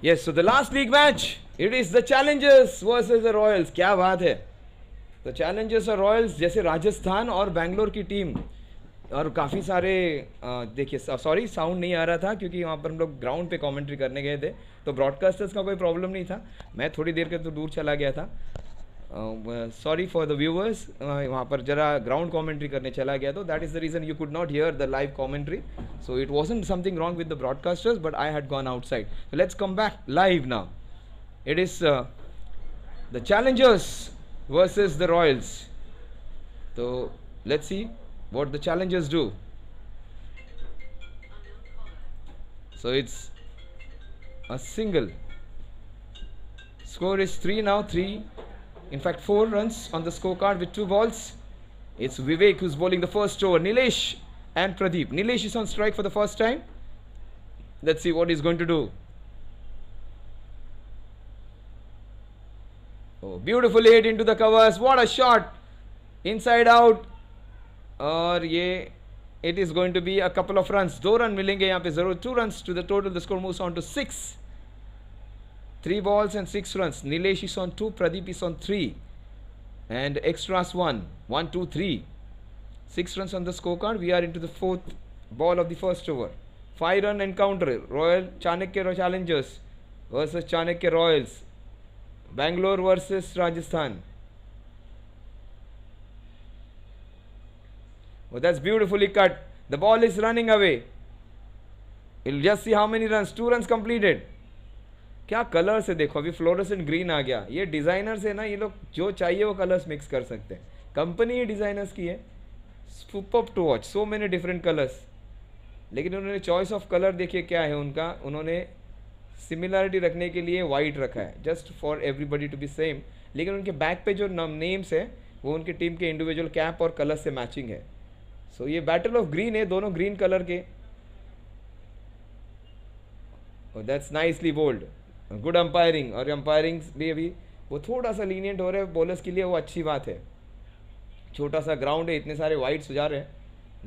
Yes, so the last league match, it is the Challengers versus the Royals. क्या बात है. तो Challengers और Royals जैसे राजस्थान और बैंगलोर की टीम और काफ़ी सारे देखिए सॉरी साउंड नहीं आ रहा था क्योंकि वहाँ पर हम लोग ग्राउंड पे कमेंट्री करने गए थे, तो ब्रॉडकास्टर्स का कोई प्रॉब्लम नहीं था. मैं थोड़ी देर के तो दूर चला गया था. सॉरी फॉर द व्यूवर्स, वहाँ पर जरा ग्राउंड कमेंट्री करने चला गया, तो that is the reason you could not here the live commentary. So it wasn't something wrong with the broadcasters, but I had gone outside. So let's come back live now. It is the Challengers versus the Royals. So let's see what the Challengers do. So it's a single. Score is 3 now, 3. In fact, 4 runs on the scorecard with 2 balls. It's Vivek who's bowling the first over. Nilesh and Pradeep. Nilesh is on strike for the first time. Let's see what he's going to do. Oh, beautifully hit into the covers. What a shot! Inside out. और ये it is going to be a couple of runs. 2 run मिलेंगे यहाँ पे जरूर. 2 runs to the total. The score moves on to 6. 3 balls and 6 runs. Nilesh is on 2. Pradeep is on 3. And extras 1. 1, 2, 3. 6 runs on the scorecard. We are into the 4th ball of the first over. 5 run encounter. Royal Chanakya Challengers versus Chanakya Royals. Bangalore versus Rajasthan. Oh, that's beautifully cut. The ball is running away. We'll just see how many runs. 2 runs completed. क्या colours है देखो, अभी fluorescent green आ गया. ये designers है ना, ये लोग जो चाहिए वो कलर्स मिक्स कर सकते हैं. कंपनी ये डिज़ाइनर्स की है. Superb to watch, so many different colours. लेकिन उन्होंने चॉइस ऑफ कलर देखिए क्या है उनका. उन्होंने सिमिलरिटी रखने के लिए वाइट रखा है, just for everybody to be same. लेकिन उनके बैक पे जो नेम्स है वो उनके टीम के इंडिविजुअल कैप और कलर से मैचिंग है. सो ये बैटल ऑफ ग्रीन है, दोनों ग्रीन कलर के. That's nicely bowled. Good umpiring. और अंपायरिंग भी अभी वो थोड़ा सा लीनियंट हो रहे हैं बॉलर्स के लिए, वो अच्छी बात है. छोटा सा ग्राउंड है, इतने सारे वाइड्स जा रहे हैं.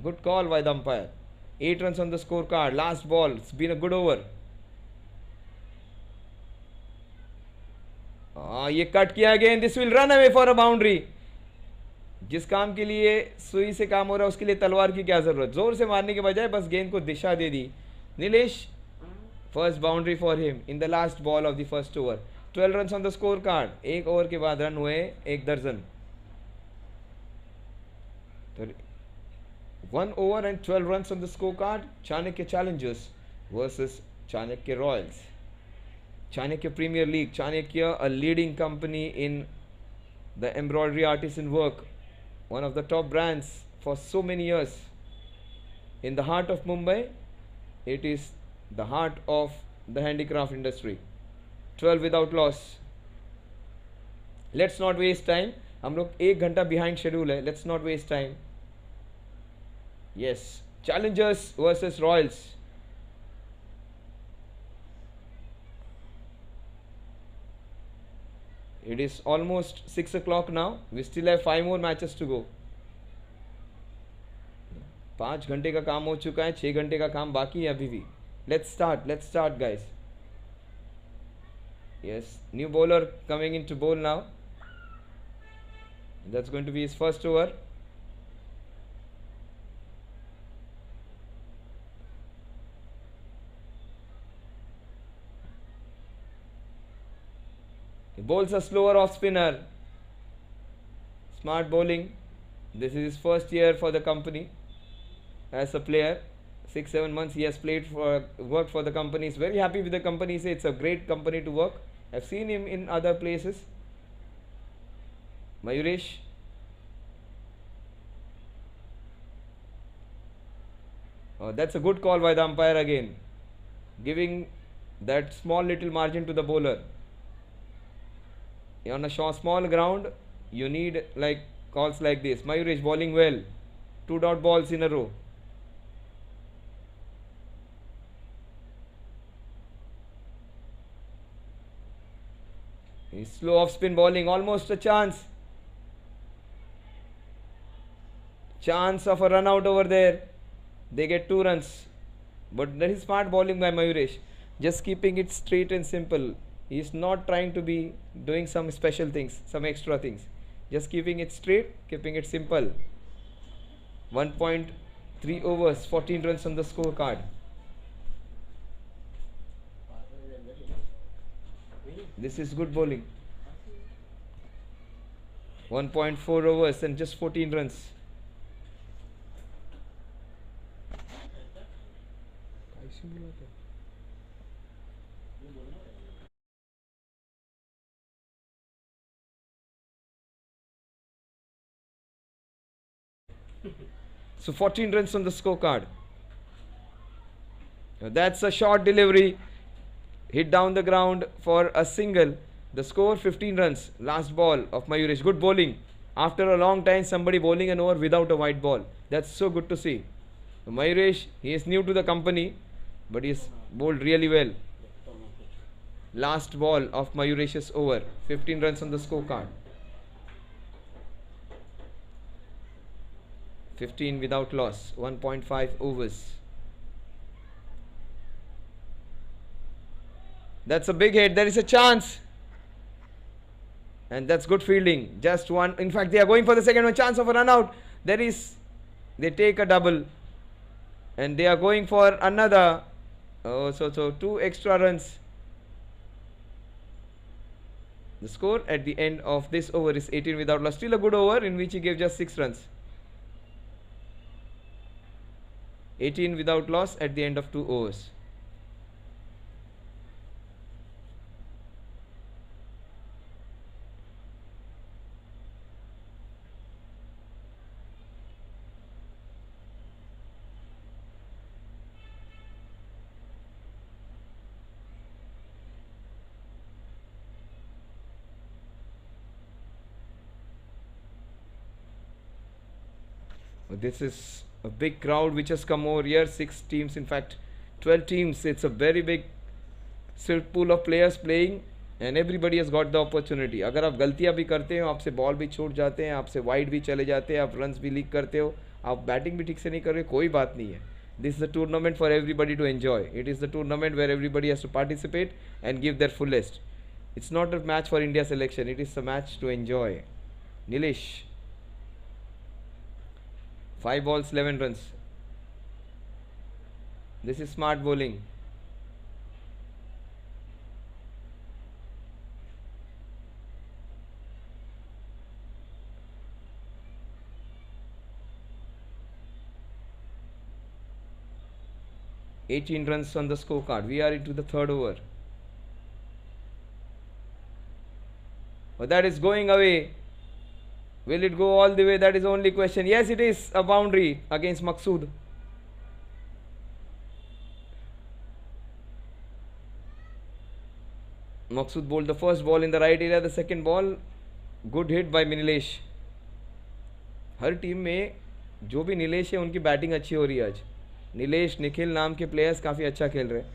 Good call by the umpire. 8 runs on the scorecard. Last ball. It's been a good over. ये कट किया again. This will run away for a boundary. जिस काम के लिए सुई से काम हो रहा है उसके लिए तलवार की क्या जरूरत. जोर से मारने के बजाय बस गेंद को दिशा दे दी. Nilesh, first boundary for him in the last ball of the first over. 12 runs on the scorecard. एक ओवर के बाद रन हुए 1 दर्जन. 1 over and 12 runs on the scorecard. Chanakya Challengers versus Chanakya Royals. Chanakya Premier League. Chanakya, a leading company in the embroidery artisan work, one of the top brands for so many years. In the heart of Mumbai, it is the heart of the handicraft industry. 12 without loss. Let's not waste time. हम लोग 1 घंटा behind schedule है. Let's not waste time. Yes, Challengers versus Royals. It is almost 6 o'clock now. We still have 5 more matches to go. 5 घंटे का काम हो चुका है, 6 घंटे का काम बाकी है अभी भी. Let's start guys. Yes, new bowler coming into bowl now. That's going to be his first over. He bowls a slower off spinner. Smart bowling. This is his first year for the company as a player. 6-7 months he has worked for the company. He's very happy with the company. He says it's a great company to work. I've seen him in other places. Mayuresh. Oh, that's a good call by the umpire again, giving that small little margin to the bowler. On a small ground, you need like calls like this. Mayuresh bowling well. 2 dot balls in a row. He's slow off spin bowling. Almost a chance. Chance of a run out over there. They get 2 runs. But that is smart bowling by Mayuresh. just keeping it straight and simple. He is not trying to be doing some special things, some extra things. Just keeping it straight, keeping it simple. 1.3 overs, 14 runs on the scorecard. This is good bowling. 1.4 overs and just 14 runs. So 14 runs on the scorecard. That's a short delivery. Hit down the ground for a single. The score 15 runs. Last ball of Mayuresh. Good bowling. After a long time, somebody bowling an over without a white ball. That's so good to see. Mayuresh, he is new to the company, but he's bowled really well. Last ball of Mayuresh's over. 15 runs on the scorecard. 15 without loss. 1.5 overs. That's a big hit. There is a chance. And that's good fielding. Just one. In fact, they are going for the second one. Chance of a run out. They take a double. And they are going for another. So 2 extra runs. The score at the end of this over is 18 without loss. Still a good over in which he gave just 6 runs. 18 without loss at the end of 2 overs. This is a big crowd which has come over here. 6 teams, in fact 12 teams. It's a very big pool of players playing and everybody has got the opportunity. अगर आप गलतियाँ भी करते हो, आपसे ball भी छूट जाते हैं, आपसे वाइड भी चले जाते हैं, आप रन्स भी लीक करते हो, आप बैटिंग भी ठीक से नहीं कर रहे, कोई बात नहीं है. This is a tournament for everybody to enjoy. It is the tournament where everybody has to participate and give their fullest. It's not a match for India selection. It is a match to enjoy. Nilesh. 5 balls, 11 runs. This is smart bowling. "18 runs on the scorecard. We are into the 3rd over. But that is going away. Will it go all the way? That is the only question. Yes, it is a boundary against Maqsood. Maqsood bowled the first ball in the right area. The second ball, good hit by Nilesh. Her team में जो भी नीलेश है उनकी batting अच्छी हो रही है आज. नीलेश, निखिल नाम के प्लेयर्स काफ़ी अच्छा खेल रहे हैं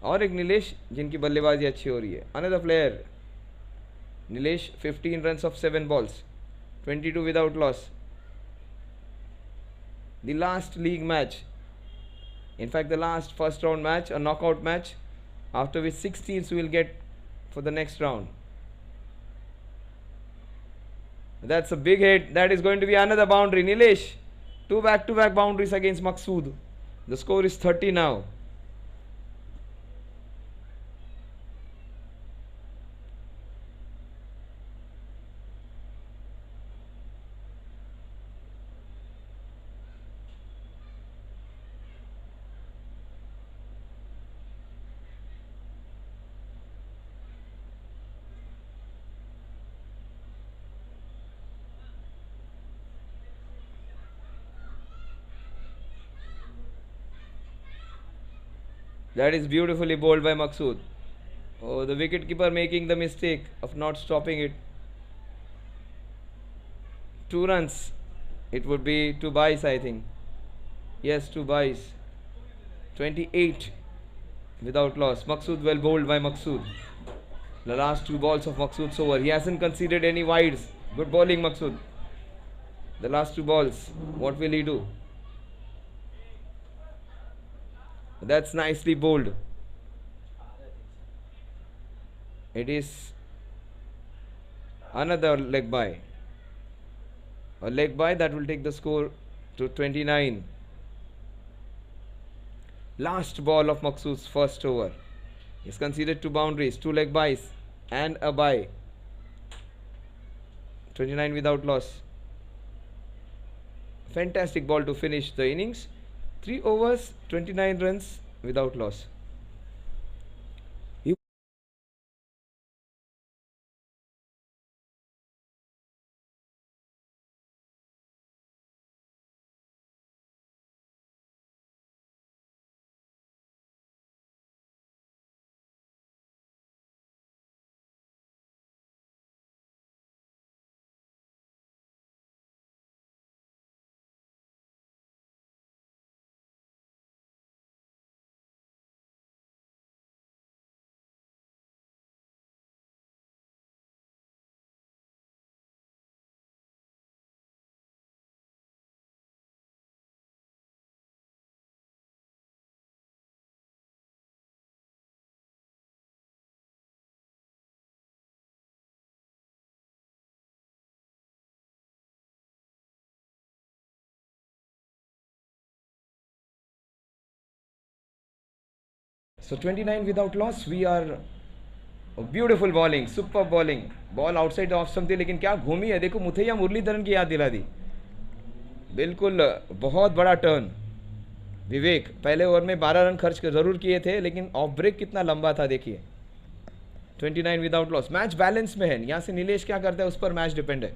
और एक नीलेश जिनकी बल्लेबाजी अच्छी हो रही है. Another player Nilesh, 15 runs of 7 balls, 22 without loss. The last league match, in fact the last first round match, a knockout match, after which 6 teams will get for the next round. That's a big hit. That is going to be another boundary. Nilesh, 2 back-to-back boundaries against Maqsood. The score is 30 now. That is beautifully bowled by Maqsood. Oh, the wicketkeeper making the mistake of not stopping it. 2 runs. It would be 2 byes, I think. Yes, 2 byes. 28 without loss. Maqsood, well bowled by Maqsood. The last 2 balls of Maqsood's over. He hasn't conceded any wides. Good bowling, Maqsood. The last 2 balls. What will he do? That's nicely bowled. It is another leg by. A leg by that will take the score to 29. Last ball of Maqsood's first over. He's conceded two boundaries, two leg bys, and a bye. 29 without loss. Fantastic ball to finish the innings. 3 overs, 29 runs without loss. So 29 without loss. We are beautiful bowling, super bowling. Ball outside off stump थी लेकिन क्या घूमी है. देखो मुथैया मुरलीधरन की याद दिला दी. बिल्कुल बहुत बड़ा टर्न. विवेक पहले ओवर में 12 रन खर्च जरूर किए थे लेकिन ऑफ ब्रेक कितना लंबा था देखिए. 29 विदाउट लॉस. मैच बैलेंस में है. यहाँ से नीलेश क्या करता है उस पर मैच डिपेंड है.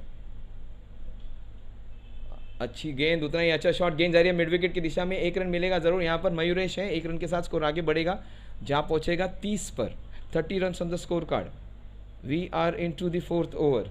अच्छी गेंद, उतना ही अच्छा शॉट. गेंद जा रही है मिड विकेट की दिशा में. 1 रन मिलेगा जरूर. यहाँ पर मयूरेश है. 1 रन के साथ स्कोर आगे बढ़ेगा जहाँ पहुंचेगा 30 पर. 30 runs on the scorecard. We are into the 4th over.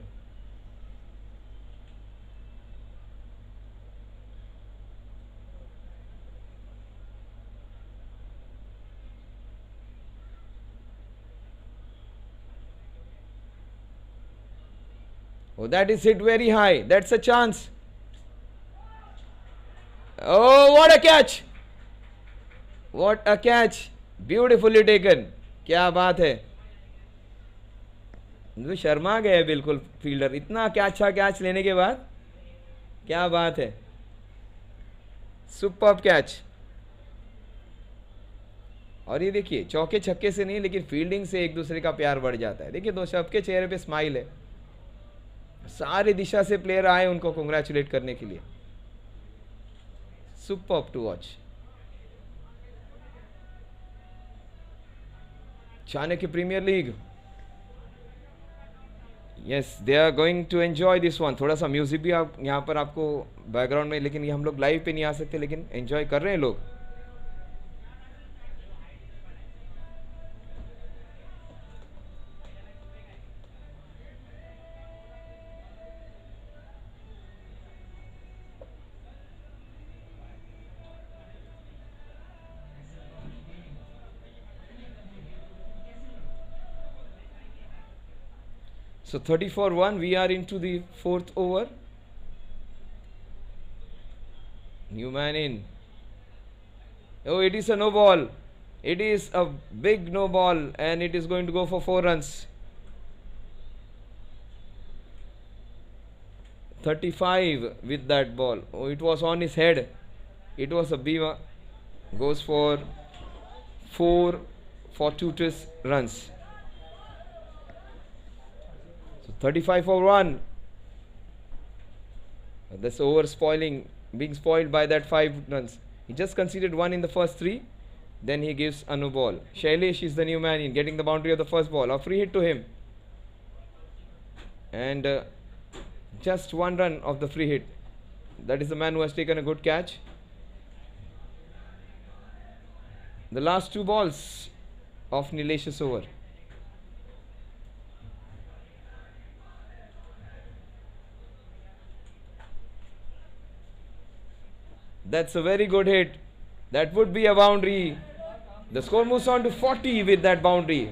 Oh, that is hit very high. That's a chance. Oh, what a catch! What a catch! Beautifully taken. क्या बात है. शर्मा गए बिल्कुल फील्डर. इतना क्या अच्छा कैच लेने के बाद. क्या बात है. Superb catch. और ये देखिए चौके छक्के से नहीं लेकिन फील्डिंग से एक दूसरे का प्यार बढ़ जाता है. देखिए दो सबके चेहरे पे स्माइल है. सारे दिशा से प्लेयर आए उनको कांग्रेचुलेट करने के लिए. Superb to watch. Chanakya premier league. Yes, they are going to enjoy this one. थोड़ा सा म्यूजिक भी आप यहाँ पर आपको बैकग्राउंड में, लेकिन ये हम लोग लाइव पे नहीं आ सकते लेकिन एंजॉय कर रहे हैं लोग. So 34-1, we are into the 4th over. New man in. Oh, it is a no ball. It is a big no ball and it is going to go for 4 runs. 35 with that ball. Oh, it was on his head. It was a Bima. Goes for 4 fortuitous runs. 35 for 1. This over being spoiled by that 5 runs. He just conceded 1 in the first 3. Then he gives a no ball. Shailesh is the new man in, getting the boundary of the first ball. A free hit to him. And just 1 run of the free hit. That is the man who has taken a good catch. The last 2 balls of Nilesh's over. That's a very good hit. That would be a boundary. The score moves on to 40 with that boundary.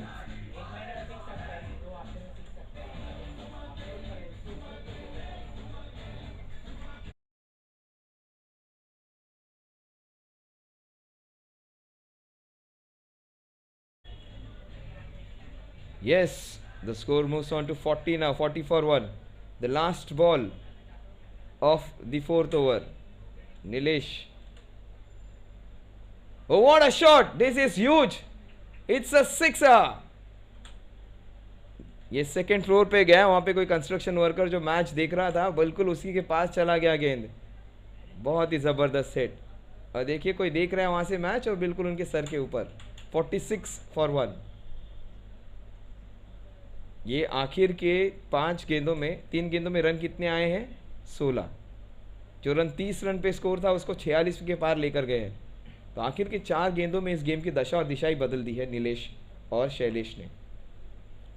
Yes, the score moves on to 40 now, 40 for 1. The last ball of the fourth over. Nilesh. Oh, what a shot! This is huge! It's a sixer! ये second floor पे गया, वहाँ पे कोई construction worker जो match देख रहा था बिल्कुल उसी के पास चला गया गेंद. बहुत ही ज़बरदस्त सेट. और देखिए कोई देख रहा है वहाँ से मैच और बिल्कुल उनके सर के ऊपर. 46 फॉर 1. ये आखिर के 5 गेंदों में, 3 गेंदों में रन कितने आए हैं? 16. जो रन 30 रन पे स्कोर था उसको 46 के पार लेकर गए हैं. तो आखिर के 4 गेंदों में इस गेम की दशा और दिशा ही बदल दी है नीलेश और शैलेश ने.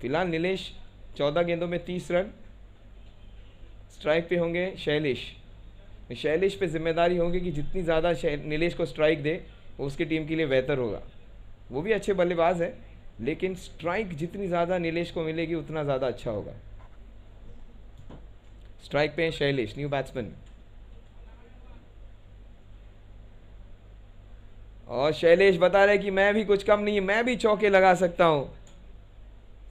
फिलहाल नीलेश 14 गेंदों में 30 रन. स्ट्राइक पे होंगे शैलेश. शैलेश पे जिम्मेदारी होगी कि जितनी ज़्यादा नीलेश को स्ट्राइक दे वो उसकी टीम के लिए बेहतर होगा. वो भी अच्छे बल्लेबाज है, लेकिन स्ट्राइक जितनी ज़्यादा नीलेश को मिलेगी उतना ज़्यादा अच्छा होगा. स्ट्राइक पे है शैलेश, न्यू बैट्समैन. और शैलेश बता रहे कि मैं भी कुछ कम नहीं, मैं भी चौके लगा सकता हूं.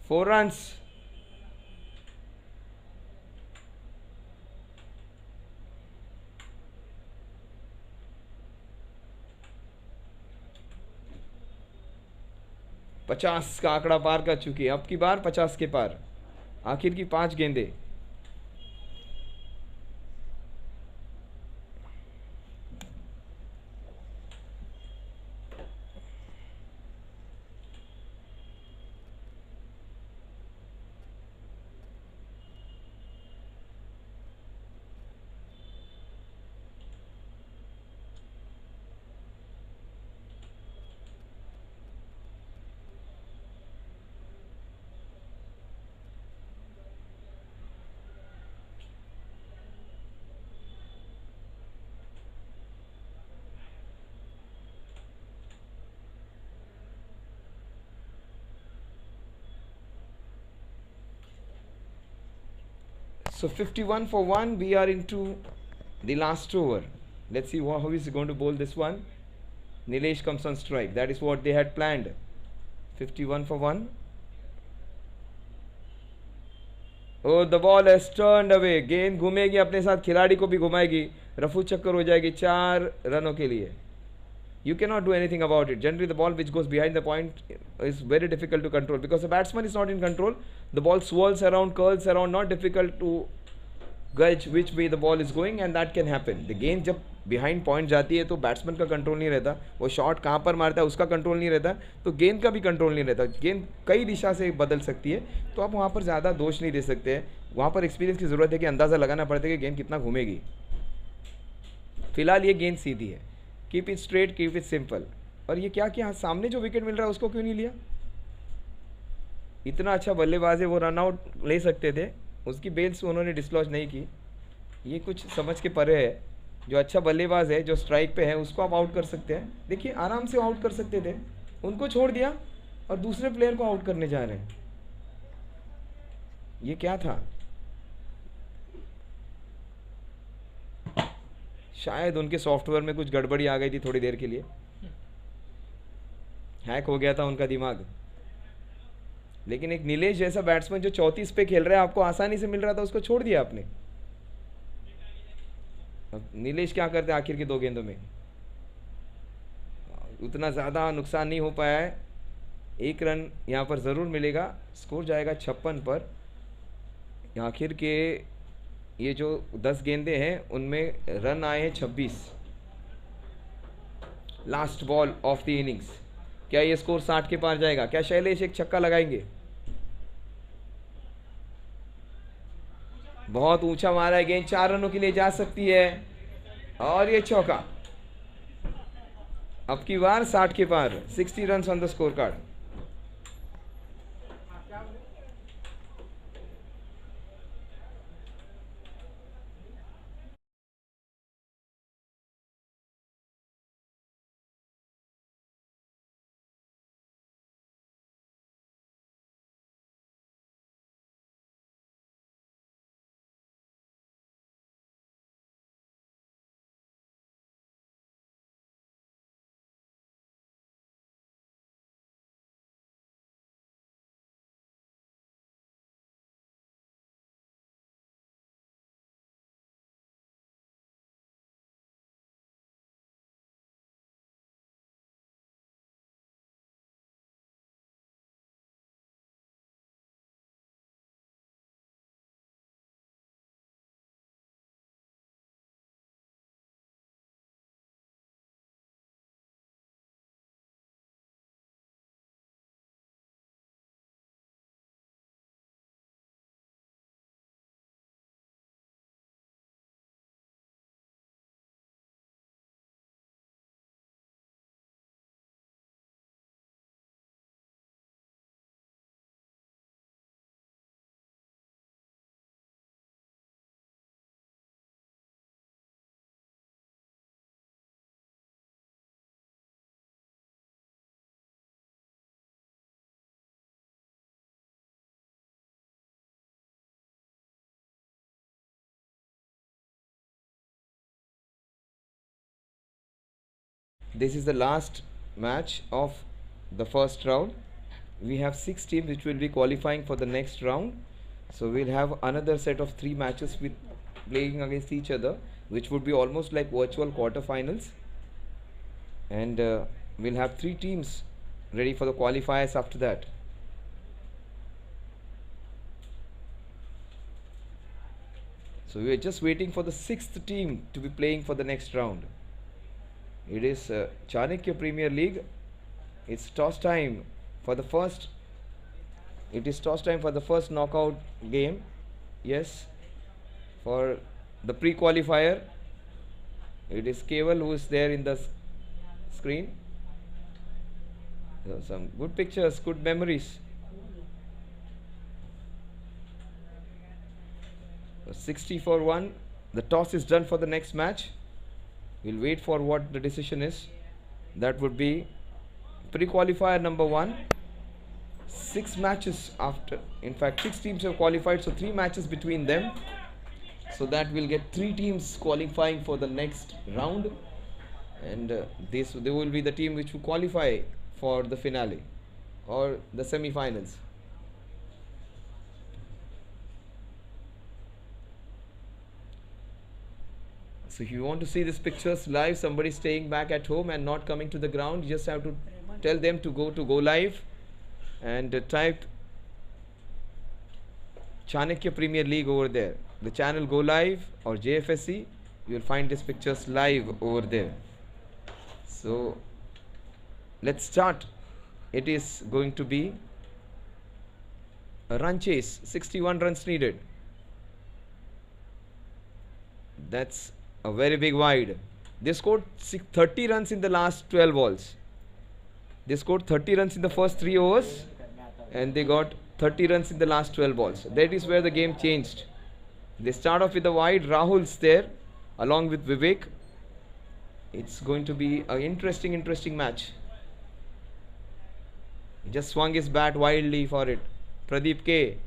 4 रन्स. पचास का आंकड़ा पार कर चुकी है. अब की बार 50 के पार. आखिर की 5 गेंदें. So 51 for 1. We are into the last over. Let's see how is he going to bowl this one. Nilesh comes on strike. That is what they had planned. 51 for 1. Oh, the ball has turned away. गेंद घूमेगी अपने साथ, खिलाड़ी को भी घुमाएगी. रफू चक्कर हो जाएगी 4 रनों के लिए. You cannot do anything about it. Generally, the ball which goes behind the point is very difficult to control because the batsman is not in control. The ball swirls around, curls around, not difficult to gauge which way the ball is going, and that can happen. The गेंद जब behind point जाती है तो batsman का control नहीं रहता. वो shot कहाँ पर मारता है उसका कंट्रोल नहीं रहता, तो गेंद का भी कंट्रोल नहीं रहता. गेंद कई दिशा से बदल सकती है, तो आप वहाँ पर ज़्यादा दोष नहीं दे सकते हैं. वहाँ पर एक्सपीरियंस की ज़रूरत है कि अंदाज़ा लगाना पड़ता है कि गेंद कितना घूमेगी. फिलहाल ये गेंद सीधी है. Keep it straight, keep it simple. और ये क्या किया, सामने जो विकेट मिल रहा है उसको क्यों नहीं लिया? इतना अच्छा बल्लेबाज है, वो रन आउट ले सकते थे. उसकी बेल्स उन्होंने डिसलॉज नहीं की. ये कुछ समझ के परे है. जो अच्छा बल्लेबाज है, जो स्ट्राइक पे है, उसको आप आउट कर सकते हैं. देखिए आराम से आउट कर सकते थे, उनको छोड़ दिया और दूसरे प्लेयर को आउट करने जा रहे हैं. ये क्या था? शायद उनके सॉफ्टवेयर में कुछ गड़बड़ी आ गई थी थोड़ी देर के लिए. हैक हो गया था उनका दिमाग. लेकिन एक नीलेश जैसा बैट्समैन जो 34 पे खेल रहा है, आपको आसानी से मिल रहा था, उसको छोड़ दिया आपने. अब नीलेश क्या करते आखिर की 2 गेंदों में? उतना ज़्यादा नुकसान नहीं हो पाया है. 1 रन यहाँ पर ज़रूर मिलेगा. स्कोर जाएगा 56 पर. आखिर के ये जो 10 गेंदे हैं उनमें रन आए हैं 26. Last ball of the innings. क्या ये स्कोर 60 के पार जाएगा? क्या शैलेश एक छक्का लगाएंगे? बहुत ऊंचा मारा है, गेंद 4 रनों के लिए जा सकती है. और ये चौका. अब की बार 60 के पार. 60 run on the score card. this is the last match of the first round. We have 6 teams which will be qualifying for the next round. So we'll have another set of 3 matches with playing against each other, which would be almost like virtual quarterfinals. And we'll have 3 teams ready for the qualifiers after that. So we are just waiting for the 6th team to be playing for the next round. It is Chanakya Premier League. It's toss time for the first. It is toss time for the first knockout game. Yes, for the pre-qualifier. It is Keval who is there in the screen. So some good pictures, good memories. 60 for 1. The toss is done for the next match. We'll wait for what the decision is. That would be pre-qualifier number 1. 6 matches after. In fact, 6 teams have qualified, so 3 matches between them. So that we'll get 3 teams qualifying for the next round. And they will be the team which will qualify for the finale or the semi-finals. So if you want to see these pictures live, somebody staying back at home and not coming to the ground, you just have to tell them to go live and type Chanakya Premier League over there. The channel Go Live or JFSC, you will find these pictures live over there. So let's start. It is going to be a run chase, 61 runs needed. That's a very big wide. They scored 30 runs in the last 12 balls. They scored 30 runs in the first 3 overs and they got 30 runs in the last 12 balls. That is where the game changed. They start off with a wide. Rahul's there along with Vivek. It's going to be an interesting match. He just swung his bat wildly for it. Pradeep K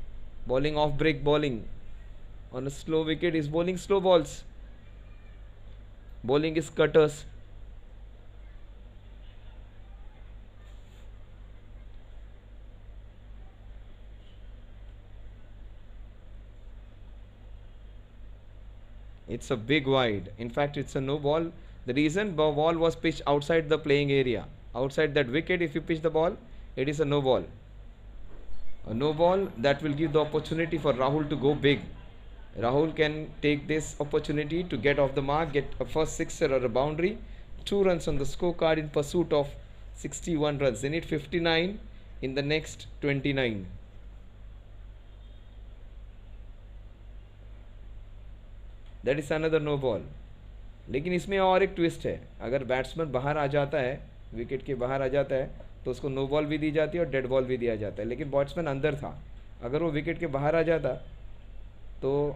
bowling off break bowling on a slow wicket. Is bowling slow balls. Bowling his cutters. It's a big wide. In fact, it's a no ball. The reason the ball was pitched outside the playing area, outside that wicket, if you pitch the ball, it is a no ball. A no ball that will give the opportunity for Rahul to go big. Rahul can take this opportunity to get off the mark, get a first sixer or a boundary. 2 runs on the scorecard in pursuit of 61 runs. They need 59 in the next 29. That is another no ball. लेकिन इसमें और एक twist है. अगर batsman बाहर आ जाता है, wicket के बाहर आ जाता है, तो उसको नो बॉल भी दी जाती है और डेड बॉल भी दिया जाता है. लेकिन बैट्समैन अंदर था. अगर वो विकेट के बाहर आ जाता तो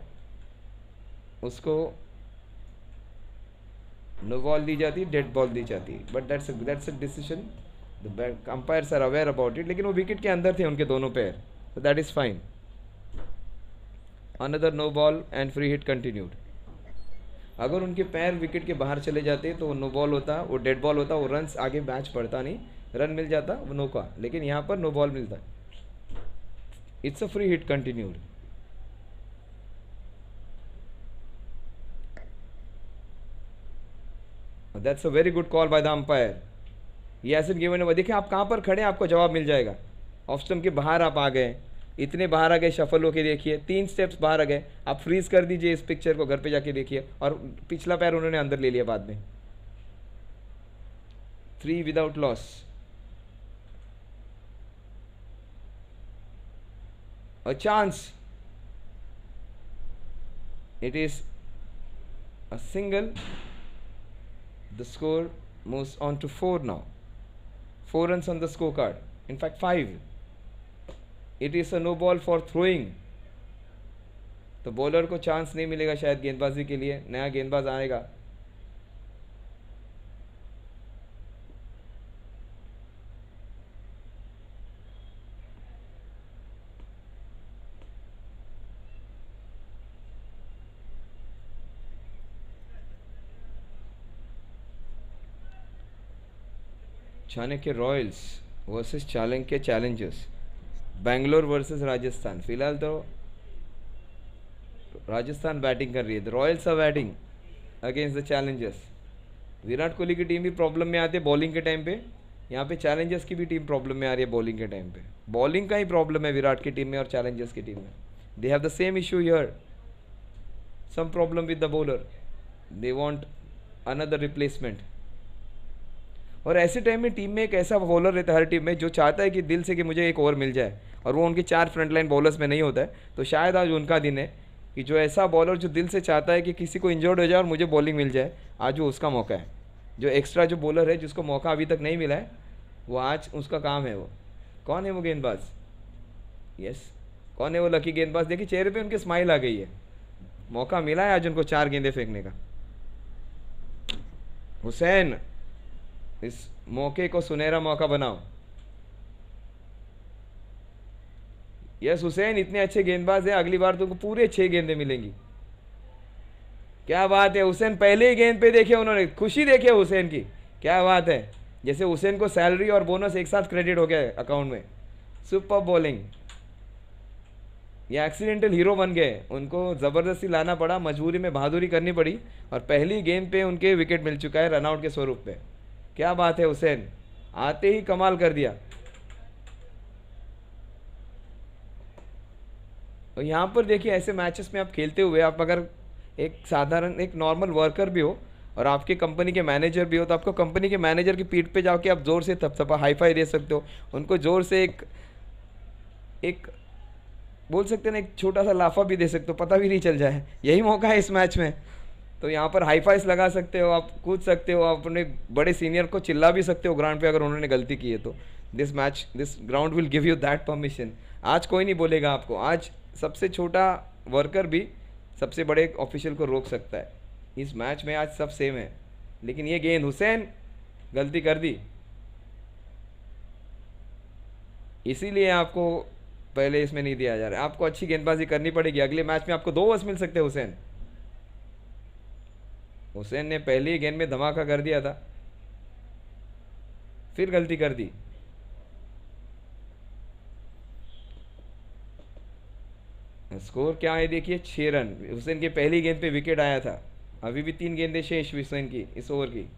उसको नो बॉल दी जाती, डेड बॉल दी जाती. But that's a decision. The umpires are aware about it. लेकिन वो विकेट के अंदर थे उनके दोनों पैर. So that is fine. Another no ball and free hit continued. अगर उनके पैर विकेट के बाहर चले जाते तो वो नो बॉल होता, वो डेड बॉल होता, वो रन आगे मैच पड़ता नहीं, रन मिल जाता वो नो का. लेकिन यहाँ पर नो बॉल मिलता. It's a free hit continued. That's a very good call by the umpire. ये ऐसे गिवन. देखिए आप कहाँ पर खड़े हैं, आपको जवाब मिल जाएगा. ऑफ स्टंप के बाहर आप आ गए, इतने बाहर आ गए, शफल होके देखिए 3 स्टेप्स बाहर आ गए. आप फ्रीज कर दीजिए इस पिक्चर को, घर पे जाके देखिए. और पिछला पैर उन्होंने अंदर ले लिया बाद में. 3 without loss. A chance. It is a single. The score moves on to 4 now. 4 runs on the scorecard. In fact, 5. It is a no ball for throwing. तो बॉलर को चांस नहीं मिलेगा शायद गेंदबाजी के लिए. नया गेंदबाज आएगा. Chanakya royals versus Chanakya challengers, Bangalore versus Rajasthan. फिलहाल तो राजस्थान बैटिंग कर रही है, royals are batting against the challengers. Virat Kohli की टीम भी प्रॉब्लम में आती है बॉलिंग के टाइम पे, यहाँ पे चैलेंजर्स की भी टीम प्रॉब्लम में आ रही है बॉलिंग के टाइम पे। बॉलिंग का ही प्रॉब्लम है विराट की टीम में और चैलेंजर्स की टीम में। They have the same issue here, some problem with the bowler, they want another replacement. और ऐसे टाइम में टीम में एक ऐसा बॉलर रहता है हर टीम में जो चाहता है कि दिल से कि मुझे एक ओवर मिल जाए, और वो उनके 4 फ्रंटलाइन बॉलर्स में नहीं होता है। तो शायद आज उनका दिन है कि जो ऐसा बॉलर जो दिल से चाहता है कि किसी को इंजर्ड हो जाए और मुझे बॉलिंग मिल जाए, आज वो उसका मौका है। जो एक्स्ट्रा जो बॉलर है जिसको मौका अभी तक नहीं मिला है, वो आज उसका काम है। वो कौन है? वो गेंदबाज, यस, कौन है वो लकी गेंदबाज? देखिए चेहरे पे उनके स्माइल आ गई है, मौका मिला है आज उनको 4 गेंदे फेंकने का। हुसैन, इस मौके को सुनहरा मौका बनाओ। यस हुसैन, इतने अच्छे गेंदबाज है, अगली बार तुमको पूरे 6 गेंदें मिलेंगी। क्या बात है हुसैन, पहले ही गेंद पे देखे उन्होंने, खुशी देखिए हुसैन की, क्या बात है। जैसे हुसैन को सैलरी और बोनस एक साथ क्रेडिट हो गया अकाउंट में। सुपर बॉलिंग, ये एक्सीडेंटल हीरो बन गए, उनको ज़बरदस्ती लाना पड़ा, मजबूरी में बहादुरी करनी पड़ी, और पहली गेंद पे उनके विकेट मिल चुका है रनआउट के स्वरूप में। क्या बात है हुसैन, आते ही कमाल कर दिया। और यहाँ पर देखिए ऐसे मैचेस में आप खेलते हुए, आप अगर एक साधारण एक नॉर्मल वर्कर भी हो और आपके कंपनी के मैनेजर भी हो, तो आपको कंपनी के मैनेजर की पीठ पे जाके आप ज़ोर से थपथपा हाई फाई दे सकते हो, उनको ज़ोर से एक बोल सकते हैं ना, एक छोटा सा लाफा भी दे सकते हो, पता भी नहीं चल जाए। यही मौका है इस मैच में। तो यहाँ पर हाई फाइस लगा सकते हो, आप कूद सकते हो, आप अपने बड़े सीनियर को चिल्ला भी सकते हो ग्राउंड पे अगर उन्होंने गलती की है तो। This ground will give you that permission. आज कोई नहीं बोलेगा आपको, आज सबसे छोटा वर्कर भी सबसे बड़े ऑफिशियल को रोक सकता है। इस मैच में आज सब सेम है। लेकिन ये गेंद हुसैन गलती कर दी, इसीलिए आपको पहले इसमें नहीं दिया जा रहा है। आपको अच्छी गेंदबाजी करनी पड़ेगी, अगले मैच में आपको 2 ओवर्स मिल सकते हैं। हुसैन ने पहली गेंद में धमाका कर दिया था, फिर गलती कर दी। स्कोर क्या है देखिए, 6 रन। हुसैन की पहली गेंद पे विकेट आया था, अभी भी 3 गेंदें शेष हुसैन की इस ओवर की।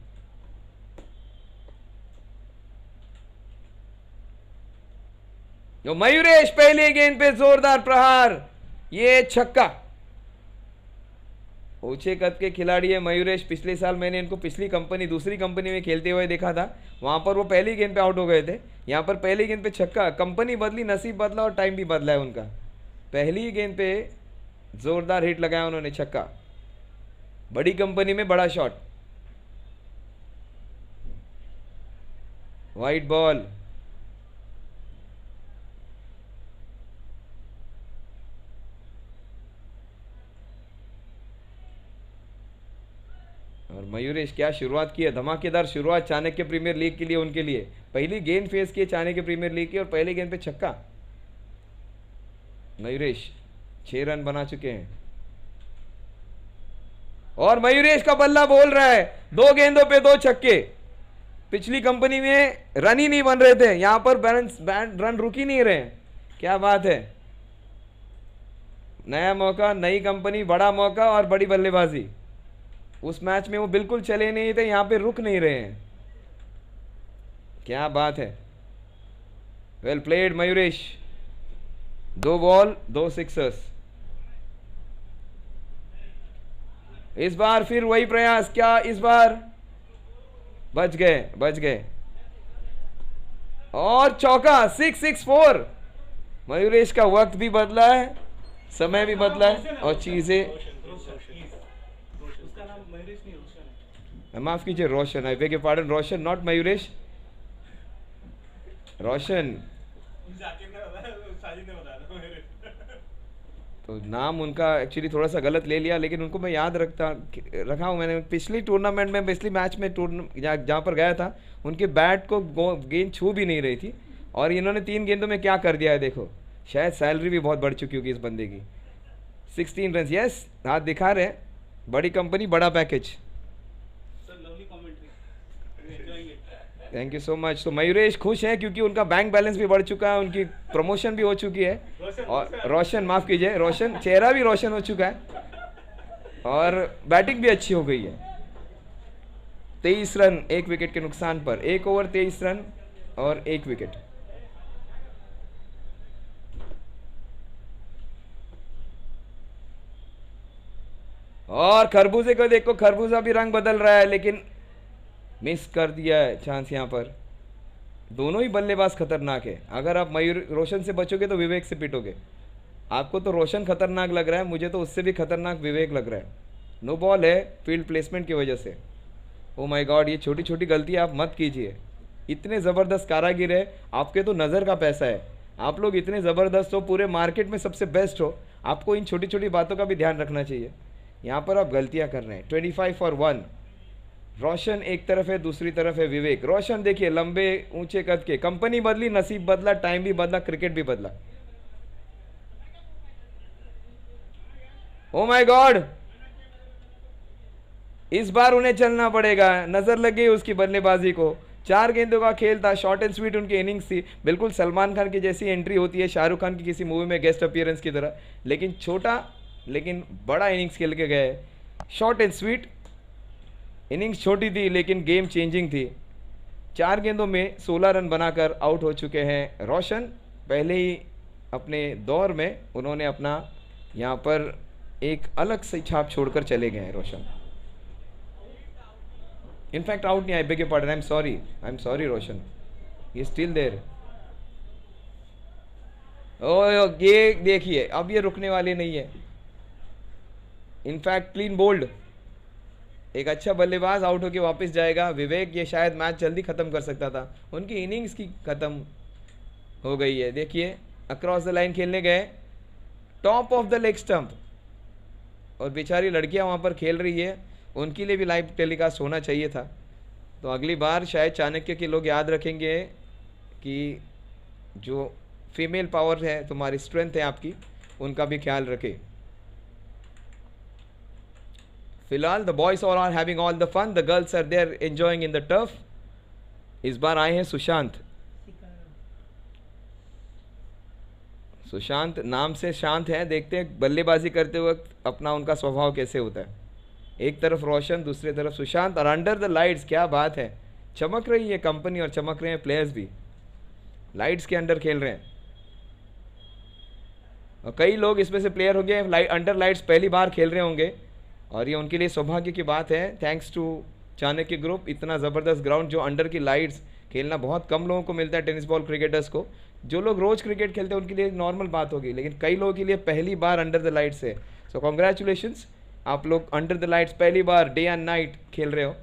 मयूरेश पहली गेंद पे जोरदार प्रहार, ये छक्का। ऊंचे कद के खिलाड़ी है मयूरेश। पिछले साल मैंने इनको दूसरी कंपनी में खेलते हुए देखा था, वहां पर वो पहली गेंद पे आउट हो गए थे। यहाँ पर पहली गेंद पे छक्का, कंपनी बदली, नसीब बदला और टाइम भी बदला है उनका। पहली गेंद पे जोरदार हिट लगाया उन्होंने, छक्का। बड़ी कंपनी में बड़ा शॉट, वाइट बॉल। और मयूरेश क्या शुरुआत की है, धमाकेदार शुरुआत चाणक्य प्रीमियर लीग के लिए, उनके लिए पहली गेंद फेस की चाणक्य प्रीमियर लीग की और पहली गेंद पे छक्का। मयूरेश 6 रन बना चुके हैं और मयूरेश का बल्ला बोल रहा है, 2 गेंदों पे 2 छक्के। पिछली कंपनी में रन ही नहीं बन रहे थे, यहां पर रन रुक ही नहीं रहे। क्या बात है, नया मौका, नई कंपनी, बड़ा मौका और बड़ी बल्लेबाजी। उस मैच में वो बिल्कुल चले नहीं थे, यहां पे रुक नहीं रहे हैं। क्या बात है, well played Mayuresh. 2 ball 2 Sixers. इस बार फिर वही प्रयास, क्या इस बार बच गए और चौका, 6-6-4। मयूरेश का वक्त भी बदला है, समय भी बदला है और चीजें, माफ कीजिए Roshan, I beg your pardon, Roshan not Mayuresh, Roshan. तो नाम उनका एक्चुअली थोड़ा सा गलत ले लिया, लेकिन उनको मैं याद रखा हूँ। मैंने पिछली टूर्नामेंट में, पिछली मैच में जहाँ पर गया था, उनके बैट को गेंद छू भी नहीं रही थी और इन्होंने 3 गेंदों में क्या कर दिया है देखो। शायद सैलरी भी बहुत बढ़ चुकी होगी इस बंदे की। 16 रन, यस, हाथ दिखा रहे हैं, बड़ी कंपनी, बड़ा package. Thank you so much. तो मयूरेश खुश हैं क्योंकि उनका बैंक बैलेंस भी बढ़ चुका है, उनकी प्रमोशन भी हो चुकी है, और रोशन, माफ कीजिए रोशन, चेहरा भी रोशन हो चुका है और बैटिंग भी अच्छी हो गई है। 23 रन 1 विकेट के नुकसान पर, 1 ओवर 23 रन और 1 विकेट। और खरबूजे को देखो, खरबूजा भी रंग बदल रहा है, लेकिन मिस कर दिया है चांस यहां पर। दोनों ही बल्लेबाज खतरनाक है। अगर आप मयूर रोशन से बचोगे तो विवेक से पिटोगे। आपको तो रोशन खतरनाक लग रहा है, मुझे तो उससे भी खतरनाक विवेक लग रहा है। नो बॉल है फील्ड प्लेसमेंट की वजह से। ओ माय गॉड, ये छोटी छोटी गलती आप मत कीजिए। इतने ज़बरदस्त कारागिर है, आपके तो नज़र का पैसा है। आप लोग इतने ज़बरदस्त हो, पूरे मार्केट में सबसे बेस्ट हो, आपको इन छोटी छोटी बातों का भी ध्यान रखना चाहिए। यहाँ पर आप गलतियाँ कर रहे हैं। 25 फॉर 1। रोशन एक तरफ है, दूसरी तरफ है विवेक। रोशन देखिए लंबे ऊंचे कद के, कंपनी बदली, नसीब बदला, टाइम भी बदला, क्रिकेट भी बदला। ओ माय गॉड, इस बार उन्हें चलना पड़ेगा। नजर लग गई उसकी बल्लेबाजी को। 4 गेंदों का खेल था, शॉर्ट एंड स्वीट उनकी इनिंग्स थी। बिल्कुल सलमान खान की जैसी एंट्री होती है शाहरुख खान की किसी मूवी में गेस्ट अपीयरेंस की तरह, लेकिन छोटा लेकिन बड़ा इनिंग्स खेल के गए। शॉर्ट एंड स्वीट इनिंग्स, छोटी थी लेकिन गेम चेंजिंग थी। 4 गेंदों में 16 रन बनाकर आउट हो चुके हैं रोशन। पहले ही अपने दौर में उन्होंने अपना यहाँ पर एक अलग सी छाप छोड़कर चले गए हैं रोशन। इनफैक्ट आउट नहीं, I beg your pardon, I am sorry Roshan, ये स्टिल देयर। ओ ये देखिए, अब ये रुकने वाले नहीं है। इनफैक्ट क्लीन बोल्ड, एक अच्छा बल्लेबाज आउट होके वापस जाएगा। विवेक ये शायद मैच जल्दी खत्म कर सकता था, उनकी इनिंग्स की खत्म हो गई है। देखिए अक्रॉस द लाइन खेलने गए, top of the leg stump, और बेचारी लड़कियां वहां पर खेल रही है, उनके लिए भी लाइव टेलीकास्ट होना चाहिए था। तो अगली बार शायद चाणक्य के लोग याद रखेंगे कि जो फीमेल पावर है, तुम्हारी स्ट्रेंथ है आपकी, उनका भी ख्याल रखे। फिलहाल the boys are having all the fun, the girls are there enjoying in the turf. इस बार आए हैं सुशांत। सुशांत नाम से शांत है, देखते हैं बल्लेबाजी करते वक्त अपना उनका स्वभाव कैसे होता है। एक तरफ रोशन, दूसरी तरफ सुशांत, और अंडर द लाइट्स, क्या बात है, चमक रही है कंपनी और चमक रहे हैं प्लेयर्स भी। लाइट्स के अंडर खेल रहे हैं, और कई लोग इसमें से प्लेयर हो गए अंडर लाइट्स पहली बार खेल रहे होंगे, और ये उनके लिए सौभाग्य की बात है। थैंक्स टू चाणक्य ग्रुप, इतना ज़बरदस्त ग्राउंड जो अंडर की लाइट्स खेलना बहुत कम लोगों को मिलता है, टेनिस बॉल क्रिकेटर्स को। जो लोग रोज क्रिकेट खेलते हैं उनके लिए नॉर्मल बात होगी, लेकिन कई लोगों के लिए पहली बार अंडर द लाइट्स है। सो कॉन्ग्रेचुलेशंस, आप लोग अंडर द लाइट्स पहली बार डे एंड नाइट खेल रहे हो।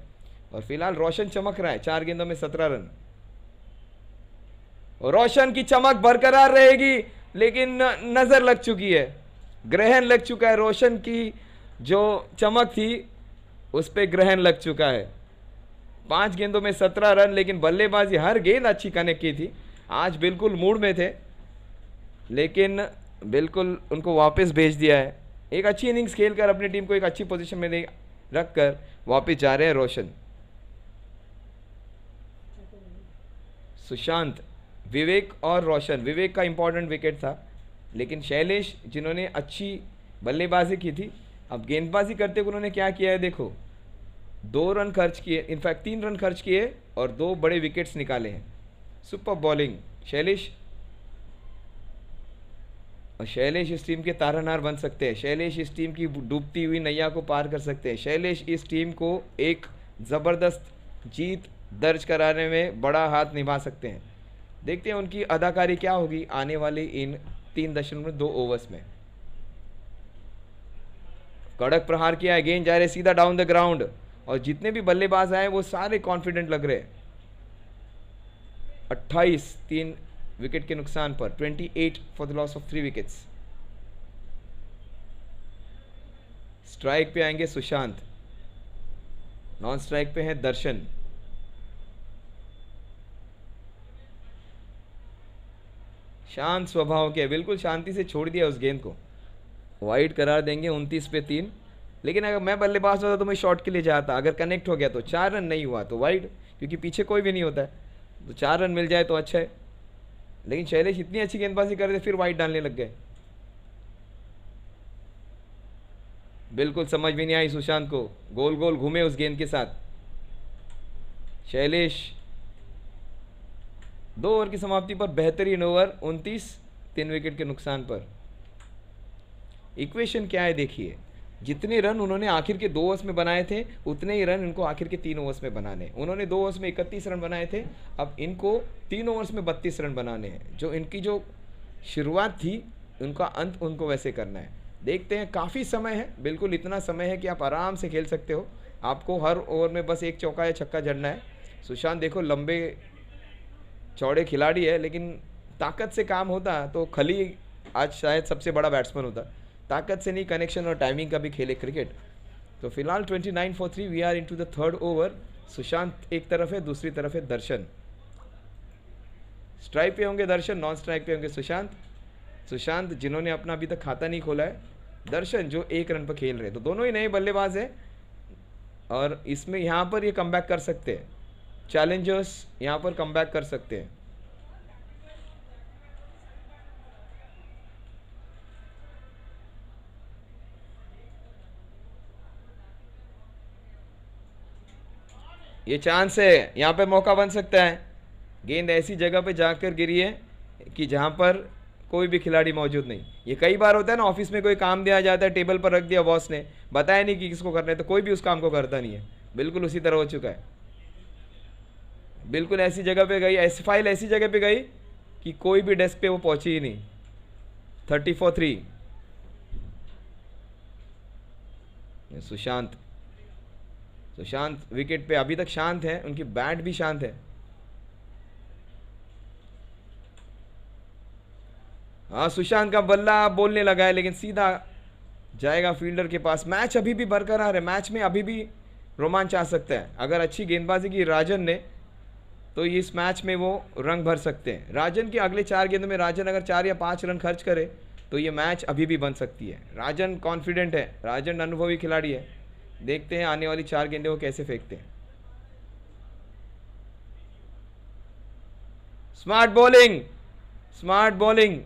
और फिलहाल रोशन चमक रहा है, 4 गेंदों में 17 रन। और रोशन की चमक बरकरार रहेगी, लेकिन नजर लग चुकी है, ग्रहण लग चुका है। रोशन की जो चमक थी उस पर ग्रहण लग चुका है। 5 गेंदों में 17 रन, लेकिन बल्लेबाजी हर गेंद अच्छी कनेक्ट की थी। आज बिल्कुल मूड में थे, लेकिन बिल्कुल उनको वापस भेज दिया है। एक अच्छी इनिंग्स खेलकर अपनी टीम को एक अच्छी पोजीशन में रखकर वापस जा रहे हैं रोशन। सुशांत, विवेक और रोशन। विवेक का इंपॉर्टेंट विकेट था, लेकिन शैलेश जिन्होंने अच्छी बल्लेबाजी की थी, अब गेंदबाजी करते हुए उन्होंने क्या किया है देखो, 2 रन खर्च किए, इनफैक्ट 3 रन खर्च किए और 2 बड़े विकेट्स निकाले हैं। सुपर बॉलिंग शैलेश, और शैलेश इस टीम के तारनहार बन सकते हैं। शैलेश इस टीम की डूबती हुई नैया को पार कर सकते हैं। शैलेश इस टीम को एक ज़बरदस्त जीत दर्ज कराने में बड़ा हाथ निभा सकते हैं। देखते हैं उनकी अदाकारी क्या होगी आने वाले इन 3.2 ओवर्स में। कड़क प्रहार किया है, गेंद जा रहे सीधा डाउन द ग्राउंड, और जितने भी बल्लेबाज आए वो सारे कॉन्फिडेंट लग रहे। 28 3 विकेट के नुकसान पर, 28 for the loss of 3 wickets. Strike पे आएंगे सुशांत, नॉन स्ट्राइक पे है दर्शन। शांत स्वभाव के, बिल्कुल शांति से छोड़ दिया उस गेंद को। वाइड करार देंगे 29 पे 3, लेकिन अगर मैं बल्लेबाज होता तो मैं शॉट के लिए जाता। अगर कनेक्ट हो गया तो 4 रन, नहीं हुआ तो वाइड, क्योंकि पीछे कोई भी नहीं होता है, तो 4 रन मिल जाए तो अच्छा है। लेकिन शैलेश इतनी अच्छी गेंदबाजी कर रहे थे, फिर वाइड डालने लग गए। बिल्कुल समझ भी नहीं आई सुशांत को, गोल गोल घूमे उस गेंद के साथ। शैलेश 2 ओवर की समाप्ति पर बेहतरीन ओवर, 29, 3 विकेट के नुकसान पर। इक्वेशन क्या है देखिए, जितने रन उन्होंने आखिर के 2 ओवर्स में बनाए थे उतने ही रन इनको आखिर के 3 ओवर्स में बनाने। उन्होंने 2 ओवर्स में 31 रन बनाए थे, अब इनको 3 ओवर्स में 32 रन बनाने हैं। जो इनकी जो शुरुआत थी उनका अंत उनको वैसे करना है। देखते हैं, काफ़ी समय है, बिल्कुल इतना समय है कि आप आराम से खेल सकते हो। आपको हर ओवर में बस एक चौका या छक्का जड़ना है। सुशांत देखो लंबे चौड़े खिलाड़ी है, लेकिन ताकत से काम होता तो खली आज शायद सबसे बड़ा बैट्समैन होता। ताकत से नहीं, कनेक्शन और टाइमिंग का भी खेले क्रिकेट। तो फिलहाल 29 for 3, we are into the third over. Sushant एक तरफ है, दूसरी तरफ है दर्शन। स्ट्राइक पे होंगे दर्शन, नॉन स्ट्राइक पे होंगे सुशांत। सुशांत जिन्होंने अपना अभी तक खाता नहीं खोला है, दर्शन जो 1 रन पर खेल रहे हैं। तो दोनों ही नए बल्लेबाज हैं और इसमें यहाँ पर ये कमबैक कर सकते हैं। चैलेंजर्स यहाँ पर कमबैक कर सकते हैं। ये चांस है, यहाँ पे मौका बन सकता है। गेंद ऐसी जगह पे जाकर गिरी है कि जहाँ पर कोई भी खिलाड़ी मौजूद नहीं। ये कई बार होता है ना, ऑफिस में कोई काम दिया जाता है, टेबल पर रख दिया बॉस ने, बताया नहीं कि किसको करना है, तो कोई भी उस काम को करता नहीं है। बिल्कुल उसी तरह हो चुका है। बिल्कुल ऐसी जगह पे गई, ऐसी फाइल ऐसी जगह पे गई कि कोई भी डेस्क पे वो पहुंची ही नहीं। 30 for 3। सुशांत सुशांत विकेट पे अभी तक शांत है, उनकी बैट भी शांत है। हाँ, सुशांत का बल्ला बोलने लगा है, लेकिन सीधा जाएगा फील्डर के पास। मैच अभी भी बरकरार है, मैच में अभी भी रोमांच आ सकता है। अगर अच्छी गेंदबाजी की राजन ने तो इस मैच में वो रंग भर सकते हैं। राजन की अगले 4 गेंदों में राजन अगर 4 या 5 रन खर्च करे तो ये मैच अभी भी बन सकती है। राजन कॉन्फिडेंट है, राजन अनुभवी खिलाड़ी है। देखते हैं आने वाली 4 गेंदें वो कैसे फेंकते हैं। Smart bowling, smart bowling.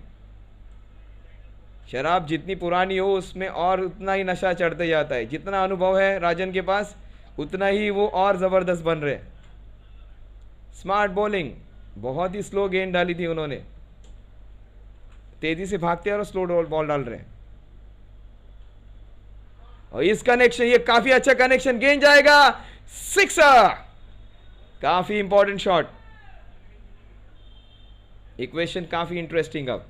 शराब जितनी पुरानी हो उसमें और उतना ही नशा चढ़ते जाता है। जितना अनुभव है राजन के पास उतना ही वो और ज़बरदस्त बन रहे हैं। स्मार्ट बॉलिंग, बहुत ही स्लो गेंद डाली थी उन्होंने। तेजी से भागते हैं और स्लो बॉल डाल रहे हैं। और इस कनेक्शन, ये काफी अच्छा कनेक्शन, गेंद जाएगा, सिक्सर। काफी इंपॉर्टेंट शॉट। इक्वेशन काफी इंटरेस्टिंग। अब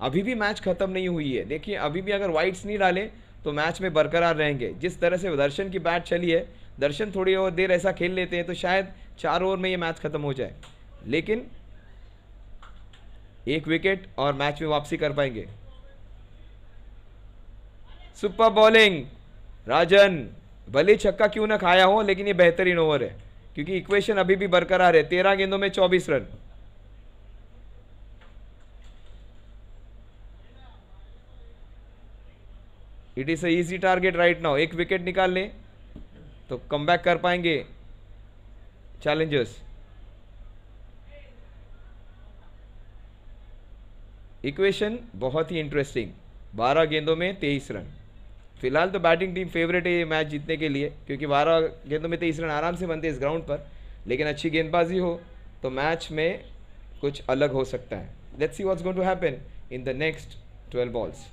अभी भी मैच खत्म नहीं हुई है। देखिए अभी भी अगर वाइड्स नहीं डाले तो मैच में बरकरार रहेंगे। जिस तरह से दर्शन की बैट चली है, दर्शन थोड़ी और देर ऐसा खेल लेते हैं तो शायद 4 ओवर में ये मैच खत्म हो जाए, लेकिन 1 विकेट और मैच में वापसी कर पाएंगे। सुपर बॉलिंग राजन, भले छक्का क्यों ना खाया हो लेकिन ये बेहतरीन ओवर है, क्योंकि इक्वेशन अभी भी बरकरार है। 13 गेंदों में 24 run. It is easy target right now. 1 wicket निकाल लें तो कमबैक कर पाएंगे चैलेंजर्स। इक्वेशन बहुत ही इंटरेस्टिंग। 12 गेंदों में 23 रन। फिलहाल तो बैटिंग टीम फेवरेट है ये मैच जीतने के लिए, क्योंकि 12 गेंदों में 23 रन आराम से बनते हैं इस ग्राउंड पर। लेकिन अच्छी गेंदबाजी हो तो मैच में कुछ अलग हो सकता है। Let's see what's going to happen in the next 12 balls.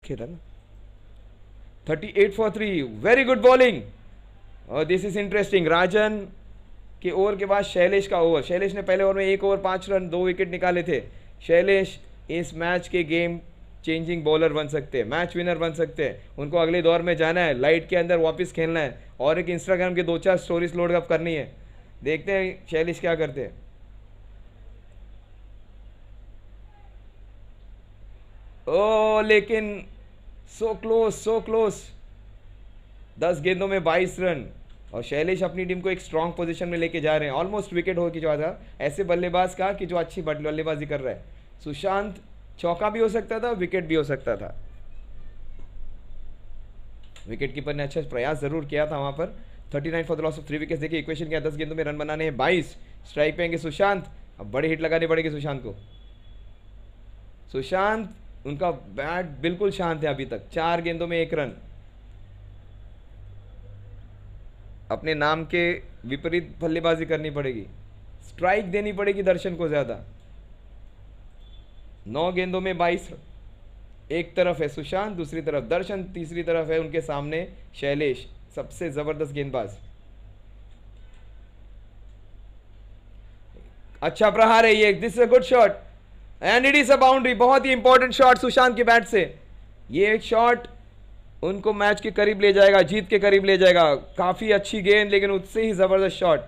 खेला ना 38 फॉर 3, वेरी गुड बॉलिंग। और दिस इज इंटरेस्टिंग, राजन के ओवर के बाद शैलेश का ओवर। शैलेश ने पहले ओवर में 1 ओवर 5 रन 2 विकेट निकाले थे। शैलेश इस मैच के गेम चेंजिंग बॉलर बन सकते हैं, मैच विनर बन सकते हैं। उनको अगले दौर में जाना है, लाइट के अंदर वापस खेलना है और एक इंस्टाग्राम के 2-4 स्टोरीज लोड अप करनी है। देखते हैं शैलेश क्या करते हैं। ओ लेकिन सो क्लोज, सो क्लोज। 10 गेंदों में 22 रन और शैलेश अपनी टीम को एक स्ट्रांग पोजीशन में लेके जा रहे हैं। ऑलमोस्ट विकेट हो चुका था ऐसे बल्लेबाज का कि जो अच्छी बल्लेबाजी कर रहा है। सुशांत चौका भी हो सकता था, विकेट भी हो सकता था। विकेट कीपर ने अच्छा प्रयास जरूर किया था वहां पर। 39 for the loss of 3 wickets. देखिए इक्वेशन क्या, 10 गेंदों में रन बनाने हैं 22। स्ट्राइक पे आएंगे सुशांत, अब बड़ी हिट लगानी पड़ेगी सुशांत को। सुशांत, उनका बैट बिल्कुल शांत है अभी तक, 4 गेंदों में 1 रन। अपने नाम के विपरीत बल्लेबाजी करनी पड़ेगी, स्ट्राइक देनी पड़ेगी दर्शन को ज्यादा। 9 गेंदों में 22 रन। एक तरफ है सुशांत, दूसरी तरफ दर्शन, तीसरी तरफ है उनके सामने शैलेश, सबसे जबरदस्त गेंदबाज। अच्छा प्रहार है ये, this is a good shot and it is a boundary. बहुत ही इंपॉर्टेंट शॉट सुशांत के बैट से। ये एक शॉट उनको मैच के करीब ले जाएगा, जीत के करीब ले जाएगा। काफी अच्छी गेंद लेकिन उससे ही जबरदस्त shot.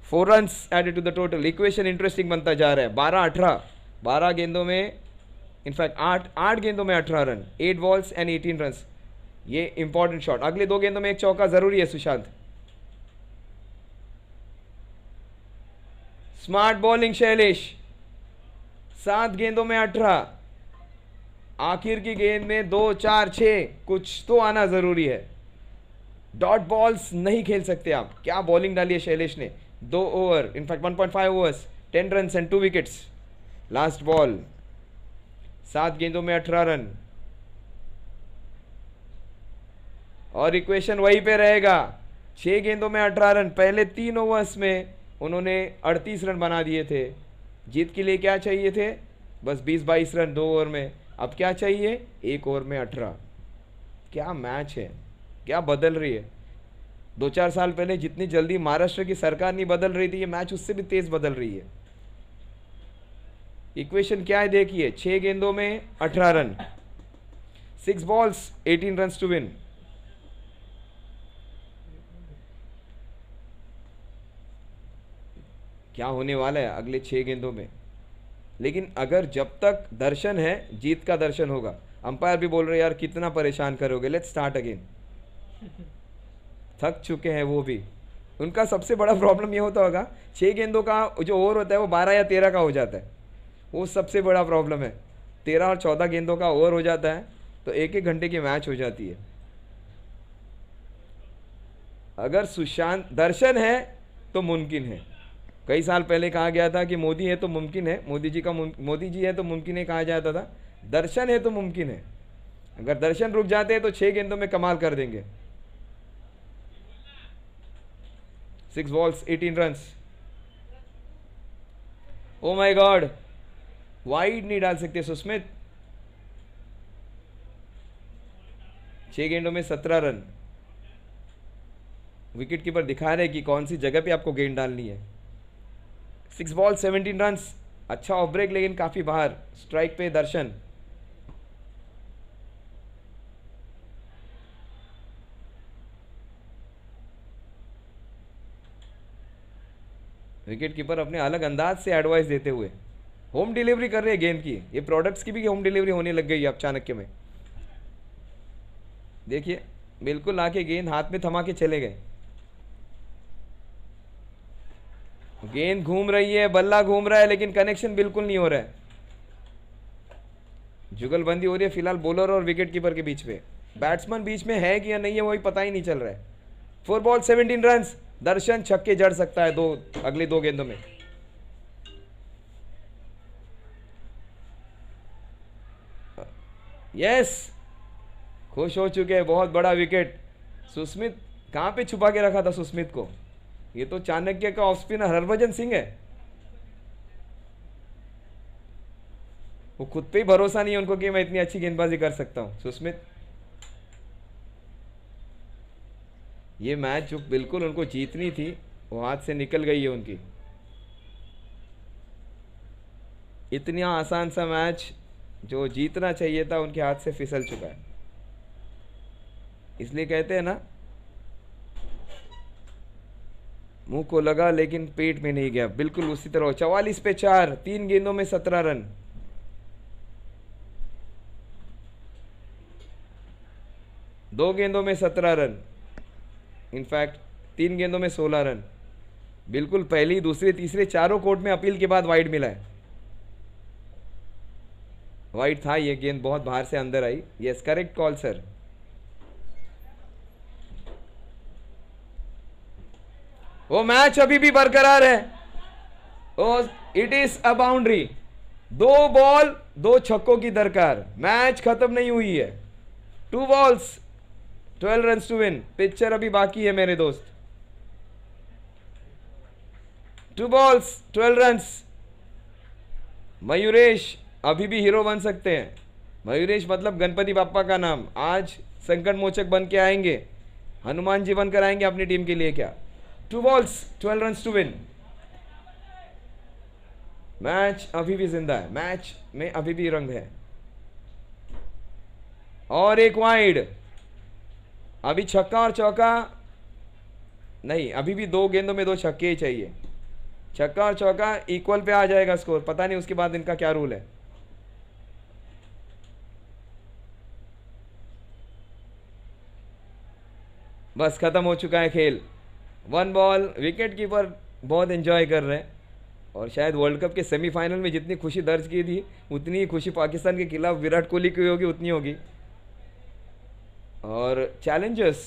4 runs added to the total. Equation interesting बनता जा रहा है। 12-18, 12 गेंदों में, इनफैक्ट 8 गेंदों में 18 रन, 8 बॉल्स एंड 18 रन। ये इंपॉर्टेंट शॉट। अगले 2 गेंदों में एक चौका जरूरी है सुशांत। Smart bowling Shailesh. 7 गेंदों में 18, आखिर की गेंद में 2, 4, 6 कुछ तो आना जरूरी है। डॉट बॉल्स नहीं खेल सकते आप। क्या बॉलिंग डाली है शैलेश ने। 2 over, in fact 1.5 overs, 10 run and 2 wickets. Last ball, 7 गेंदों में 18 रन और इक्वेशन वहीं पे रहेगा। 6 गेंदों में 18 रन। पहले 3 ओवर्स में उन्होंने 38 रन बना दिए थे। जीत के लिए क्या चाहिए थे, बस 20-22 रन 2 ओवर में। अब क्या चाहिए, 1 ओवर में 18। क्या मैच है, क्या बदल रही है। 2-4 साल पहले जितनी जल्दी महाराष्ट्र की सरकार नहीं बदल रही थी, ये मैच उससे भी तेज बदल रही है। इक्वेशन क्या है देखिए, 6 गेंदों में 18 run, 6 balls 18 run to win. क्या होने वाला है अगले 6 गेंदों में। लेकिन अगर जब तक दर्शन है, जीत का दर्शन होगा। अंपायर भी बोल रहे यार कितना परेशान करोगे, लेट्स स्टार्ट अगेन। थक चुके हैं वो भी। उनका सबसे बड़ा प्रॉब्लम ये होता होगा, 6 गेंदों का जो ओवर होता है वो 12 या 13 का हो जाता है। वो सबसे बड़ा प्रॉब्लम है। 13 और 14 गेंदों का ओवर हो जाता है तो 1-1 घंटे की मैच हो जाती है। अगर सुशांत, दर्शन है तो मुमकिन है। कई साल पहले कहा गया था कि मोदी है तो मुमकिन है, मोदी जी है तो मुमकिन है कहा जाता था। दर्शन है तो मुमकिन है। अगर दर्शन रुक जाते हैं तो 6 गेंदों में कमाल कर देंगे। 6 balls 18 run. Oh my God, wide नहीं डाल सकते सुस्मित। 6 गेंदों में 17 रन। विकेट कीपर दिखा रहे कि कौन सी जगह पे आपको गेंद डालनी है। 6 बॉल 17 रन। अच्छा ऑफ ब्रेक लेकिन काफी बाहर। स्ट्राइक पे दर्शन। विकेट कीपर अपने अलग अंदाज से एडवाइस देते हुए होम डिलीवरी कर रहे हैं गेंद की। ये प्रोडक्ट्स की भी होम डिलीवरी होने लग गई है अब चाणक्य में। देखिए बिल्कुल आके गेंद हाथ में थमा के चले गए। गेंद घूम रही है, बल्ला घूम रहा है लेकिन कनेक्शन बिल्कुल नहीं हो रहा है। जुगलबंदी हो रही है फिलहाल बॉलर और विकेट कीपर के बीच में। बैट्समैन बीच में है कि या नहीं है वही पता ही नहीं चल रहा है। 4 बॉल 17 रन। दर्शन छक्के जड़ सकता है अगले 2 गेंदों में। यस, खुश हो चुके हैं। बहुत बड़ा विकेट। सुस्मित कहां पे छुपा के रखा था सुस्मित को। ये तो चाणक्य का ऑफ स्पिनर हरभजन सिंह है। वो खुद पे ही भरोसा नहीं है उनको कि मैं इतनी अच्छी गेंदबाजी कर सकता हूं। सुस्मित ये मैच जो बिल्कुल उनको जीतनी थी वो हाथ से निकल गई है उनकी। इतना आसान सा मैच जो जीतना चाहिए था उनके हाथ से फिसल चुका है। इसलिए कहते हैं ना, मुंह को लगा लेकिन पेट में नहीं गया, बिल्कुल उसी तरह। 44 पे 4, 3 गेंदों में 17 रन। दो गेंदों में 17 रन, इनफैक्ट 3 गेंदों में 16 रन। बिल्कुल पहली, दूसरे, तीसरे, चारों कोर्ट में अपील के बाद वाइड मिला है। वाइड था, ये गेंद बहुत बाहर से अंदर आई। Yes, correct call sir. वो मैच अभी भी बरकरार है। Oh, it is a boundary. 2 ball 2 छक्कों की दरकार, मैच खत्म नहीं हुई है। 2 balls 12 run to win. Picture अभी बाकी है मेरे दोस्त। 2 बॉल्स 12 रन्स। मयूरेश अभी भी हीरो बन सकते हैं। मयूरेश मतलब गणपति बाप्पा का नाम। आज संकट मोचक बन के आएंगे, हनुमान जी बनकर आएंगे अपनी टीम के लिए। क्या 2 balls 12 run to win. Match अभी भी जिंदा है, मैच में अभी भी रंग है। और एक वाइड। अभी छक्का और चौका नहीं, अभी भी 2 गेंदों में 2 छक्के ही चाहिए। छक्का और चौका इक्वल पे आ जाएगा स्कोर। पता नहीं उसके बाद इनका क्या रूल है। बस खत्म हो चुका है खेल। 1 बॉल। विकेट कीपर बहुत एंजॉय कर रहे हैं, और शायद वर्ल्ड कप के सेमीफाइनल में जितनी खुशी दर्ज की थी उतनी ही खुशी पाकिस्तान के खिलाफ विराट कोहली की होगी, उतनी होगी। और चैलेंजर्स,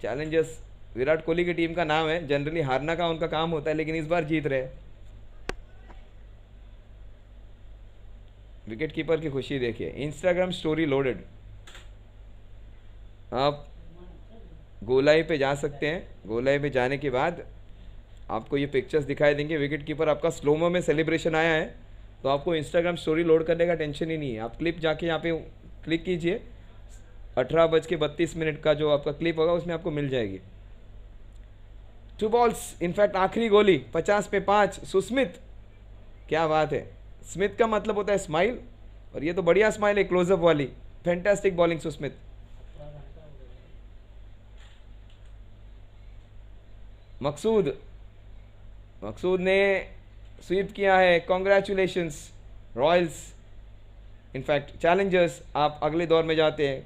चैलेंजर्स विराट कोहली की टीम का नाम है। जनरली हारना का उनका काम होता है, लेकिन इस बार जीत रहे हैं। विकेट कीपर की खुशी देखिए। Instagram story loaded. आप गोलाई पे जा सकते हैं। गोलाई पे जाने के बाद आपको ये पिक्चर्स दिखाई देंगे। विकेट कीपर आपका स्लोमो में सेलिब्रेशन आया है, तो आपको इंस्टाग्राम स्टोरी लोड करने का टेंशन ही नहीं है। आप क्लिप जाके यहाँ पे क्लिक कीजिए, 18:32 का जो आपका क्लिप होगा उसमें आपको मिल जाएगी। 2 बॉल्स, इनफैक्ट आखिरी गोली। 50 पे 5, सुस्मित। क्या बात है। स्मिथ का मतलब होता है स्माइल, और ये तो बढ़िया स्माइल है, क्लोजअप वाली। Fantastic bowling Susmit. मकसूद, मकसूद ने स्वीप किया है। Congratulations Royals. इनफैक्ट चैलेंजर्स आप अगले दौर में जाते हैं।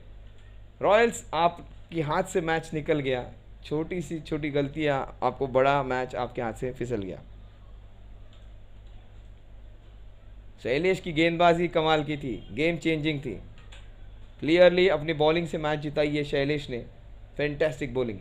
रॉयल्स आपके हाथ से मैच निकल गया। छोटी सी छोटी गलतियां, आपको बड़ा मैच आपके हाथ से फिसल गया। शैलेश की गेंदबाजी कमाल की थी, गेम चेंजिंग थी। क्लियरली अपनी बॉलिंग से मैच जिताई है शैलेश ने। Fantastic bowling.